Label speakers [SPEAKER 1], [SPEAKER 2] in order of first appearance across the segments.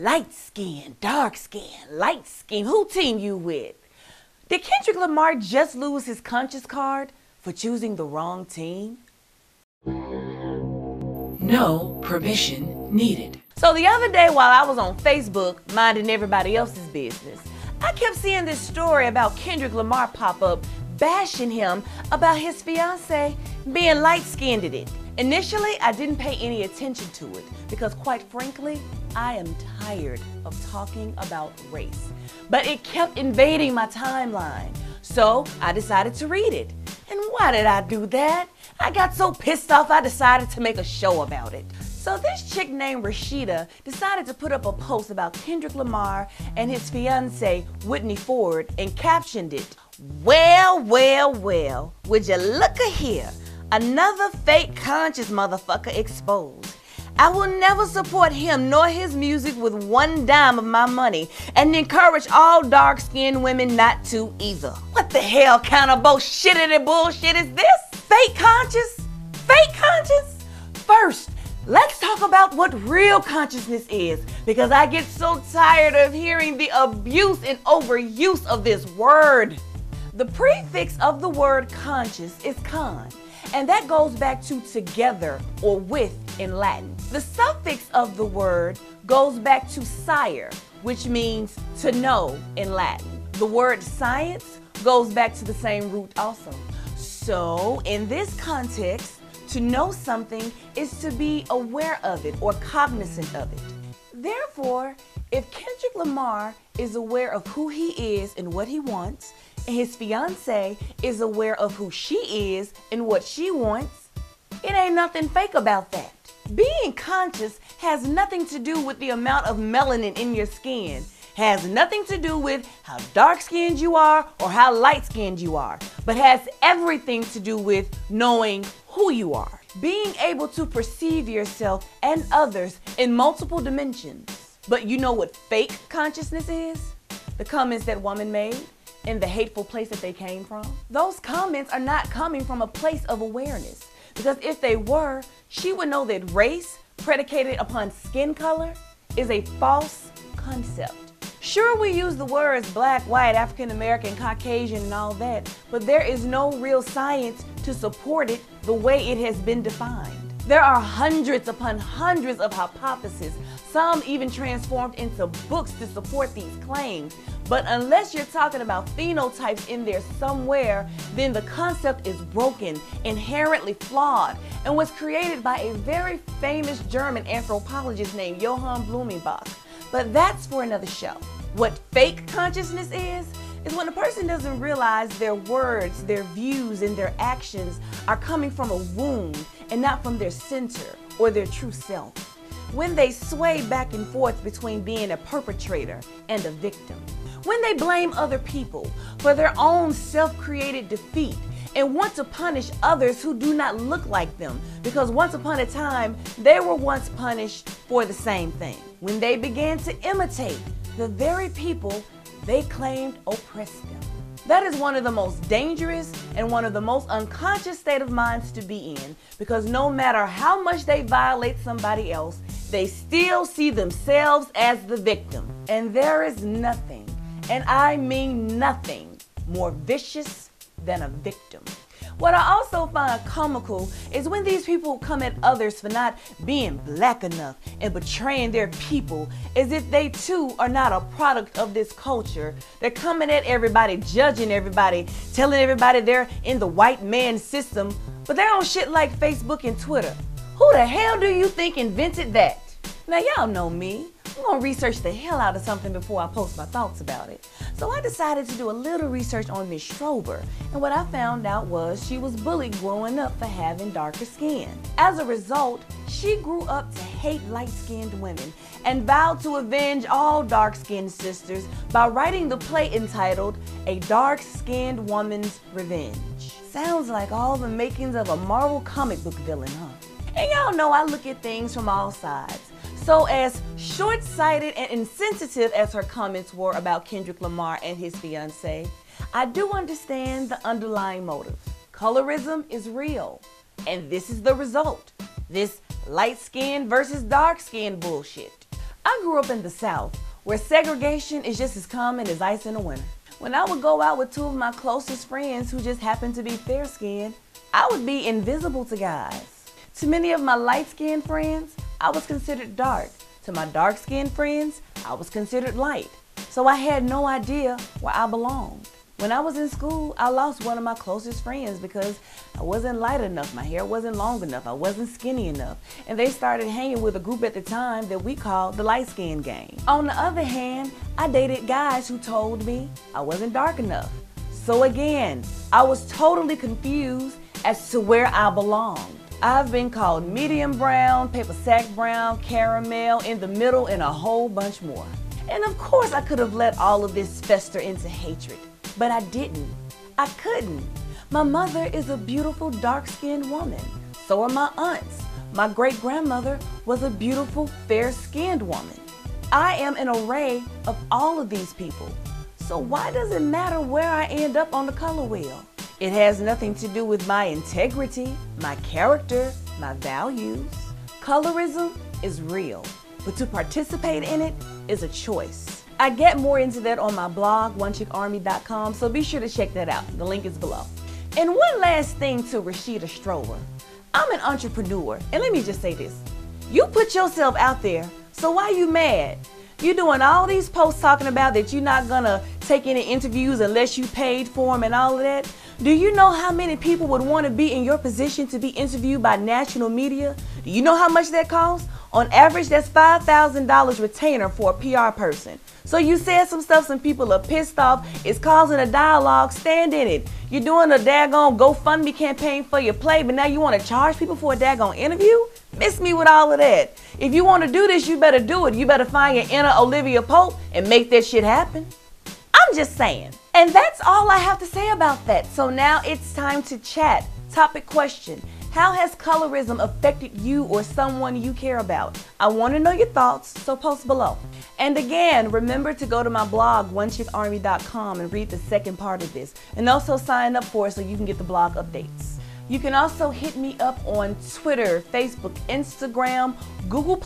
[SPEAKER 1] Light skin, dark skin, light skin. Who team you with? Did Kendrick Lamar just lose his conscience card for choosing the wrong team?
[SPEAKER 2] No permission needed.
[SPEAKER 1] So the other day while I was on Facebook minding everybody else's business, I kept seeing this story about Kendrick Lamar pop up bashing him about his fiance being light-skinned in it. Initially, I didn't pay any attention to it because quite frankly, I am tired of talking about race. But it kept invading my timeline, so I decided to read it. And why did I do that? I got so pissed off I decided to make a show about it. So this chick named Rashida decided to put up a post about Kendrick Lamar and his fiance Whitney Alford and captioned it, "Well, well, well, would you look a here? Another fake conscious motherfucker exposed. I will never support him nor his music with one dime of my money and encourage all dark-skinned women not to either." What the hell kind of bullshitty bullshit is this? Fake conscious? Fake conscious? First, let's talk about what real consciousness is, because I get so tired of hearing the abuse and overuse of this word. The prefix of the word conscious is con, and that goes back to together or with in Latin. The suffix of the word goes back to sire, which means to know in Latin. The word science goes back to the same root also. So in this context, to know something is to be aware of it or cognizant of it. Therefore, if Kendrick Lamar is aware of who he is and what he wants, and his fiance is aware of who she is and what she wants, it ain't nothing fake about that. Being conscious has nothing to do with the amount of melanin in your skin, has nothing to do with how dark-skinned you are or how light-skinned you are, but has everything to do with knowing who you are. Being able to perceive yourself and others in multiple dimensions. But you know what fake consciousness is? The comments that woman made and the hateful place that they came from. Those comments are not coming from a place of awareness, because if they were, she would know that race predicated upon skin color is a false concept. Sure, we use the words black, white, African American, Caucasian, and all that, but there is no real science to support it the way it has been defined. There are hundreds upon hundreds of hypotheses, some even transformed into books to support these claims. But unless you're talking about phenotypes in there somewhere, then the concept is broken, inherently flawed, and was created by a very famous German anthropologist named Johann Blumenbach. But that's for another show. What fake consciousness is when a person doesn't realize their words, their views, and their actions are coming from a wound and not from their center or their true self. When they sway back and forth between being a perpetrator and a victim. When they blame other people for their own self-created defeat and want to punish others who do not look like them, because once upon a time, they were once punished for the same thing. When they began to imitate the very people they claimed oppressed them. That is one of the most dangerous and one of the most unconscious state of minds to be in, because no matter how much they violate somebody else, they still see themselves as the victim. And there is nothing, and I mean nothing, more vicious than a victim. What I also find comical is when these people come at others for not being black enough and betraying their people as if they too are not a product of this culture. They're coming at everybody, judging everybody, telling everybody they're in the white man system, but they're on shit like Facebook and Twitter. Who the hell do you think invented that? Now y'all know me. I'm gonna research the hell out of something before I post my thoughts about it. So I decided to do a little research on Miss Strober, and what I found out was she was bullied growing up for having darker skin. As a result, she grew up to hate light-skinned women and vowed to avenge all dark-skinned sisters by writing the play entitled A Dark-Skinned Woman's Revenge. Sounds like all the makings of a Marvel comic book villain, huh? And y'all know I look at things from all sides. So as short-sighted and insensitive as her comments were about Kendrick Lamar and his fiance, I do understand the underlying motive. Colorism is real, and this is the result. This light-skinned versus dark-skinned bullshit. I grew up in the South, where segregation is just as common as ice in the winter. When I would go out with two of my closest friends who just happened to be fair-skinned, I would be invisible to guys. To many of my light-skinned friends, I was considered dark. To my dark-skinned friends, I was considered light. So I had no idea where I belonged. When I was in school, I lost one of my closest friends because I wasn't light enough, my hair wasn't long enough, I wasn't skinny enough. And they started hanging with a group at the time that we called the light skin gang. On the other hand, I dated guys who told me I wasn't dark enough. So again, I was totally confused as to where I belonged. I've been called medium brown, paper sack brown, caramel, in the middle, and a whole bunch more. And of course I could have let all of this fester into hatred. But I didn't. I couldn't. My mother is a beautiful dark-skinned woman. So are my aunts. My great-grandmother was a beautiful fair-skinned woman. I am an array of all of these people. So why does it matter where I end up on the color wheel? It has nothing to do with my integrity, my character, my values. Colorism is real, but to participate in it is a choice. I get more into that on my blog, onechickarmy.com, so be sure to check that out. The link is below. And one last thing to Rashida Strober. I'm an entrepreneur, and let me just say this. You put yourself out there, so why you mad? You're doing all these posts talking about that you're not gonna take any interviews unless you paid for them and all of that. Do you know how many people would want to be in your position to be interviewed by national media? Do you know how much that costs? On average, that's $5,000 retainer for a PR person. So you said some stuff, some people are pissed off, it's causing a dialogue, stand in it. You're doing a daggone GoFundMe campaign for your play, but now you want to charge people for a daggone interview? Miss me with all of that. If you want to do this, you better do it. You better find your inner Olivia Pope and make that shit happen. I'm just saying. And that's all I have to say about that. So now it's time to chat. Topic question. How has colorism affected you or someone you care about? I want to know your thoughts, so post below. And again, remember to go to my blog, onechickarmy.com, and read the second part of this. And also sign up for it so you can get the blog updates. You can also hit me up on Twitter, Facebook, Instagram, Google+,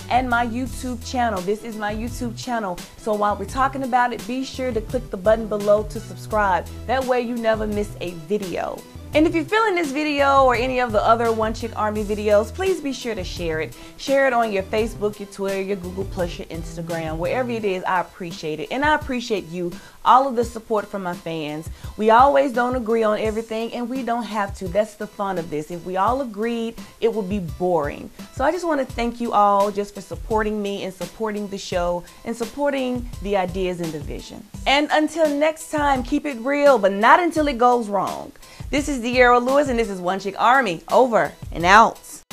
[SPEAKER 1] and my YouTube channel. This is my YouTube channel. So while we're talking about it, be sure to click the button below to subscribe. That way you never miss a video. And if you're feeling this video or any of the other One Chick Army videos, please be sure to share it. Share it on your Facebook, your Twitter, your Google+, your Instagram, wherever it is. I appreciate it. And I appreciate you, all of the support from my fans. We always don't agree on everything, and we don't have to. That's the fun of this. If we all agreed, it would be boring. So I just want to thank you all just for supporting me and supporting the show and supporting the ideas and the vision. And until next time, keep it real, but not until it goes wrong. This is De'Ara Lewis, and this is One Chick Army. Over and out.